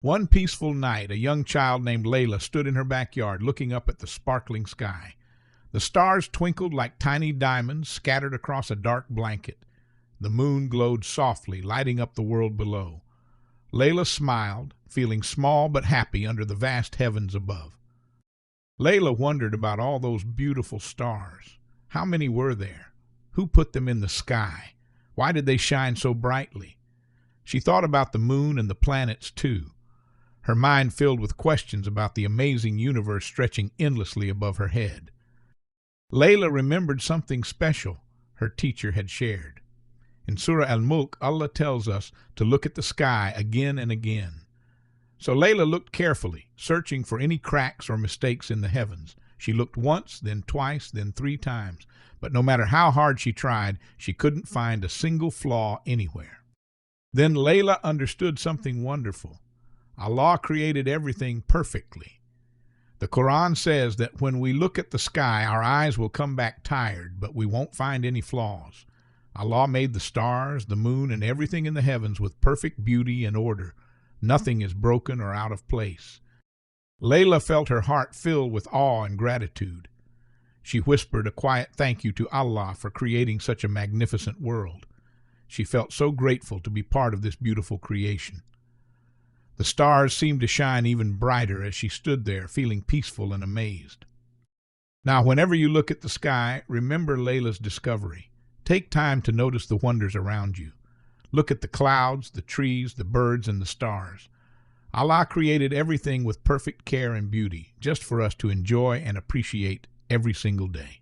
One peaceful night, a young child named Layla stood in her backyard looking up at the sparkling sky. The stars twinkled like tiny diamonds scattered across a dark blanket. The moon glowed softly, lighting up the world below. Layla smiled, feeling small but happy under the vast heavens above. Layla wondered about all those beautiful stars. How many were there? Who put them in the sky? Why did they shine so brightly? She thought about the moon and the planets too. Her mind filled with questions about the amazing universe stretching endlessly above her head. Layla remembered something special her teacher had shared. In Surah Al-Mulk, Allah tells us to look at the sky again and again. So Layla looked carefully, searching for any cracks or mistakes in the heavens. She looked once, then twice, then 3 times. But no matter how hard she tried, she couldn't find a single flaw anywhere. Then Layla understood something wonderful. Allah created everything perfectly. The Quran says that when we look at the sky, our eyes will come back tired, but we won't find any flaws. Allah made the stars, the moon, and everything in the heavens with perfect beauty and order. Nothing is broken or out of place. Layla felt her heart fill with awe and gratitude. She whispered a quiet thank you to Allah for creating such a magnificent world. She felt so grateful to be part of this beautiful creation. The stars seemed to shine even brighter as she stood there, feeling peaceful and amazed. Now, whenever you look at the sky, remember Layla's discovery. Take time to notice the wonders around you. Look at the clouds, the trees, the birds, and the stars. Allah created everything with perfect care and beauty, just for us to enjoy and appreciate every single day.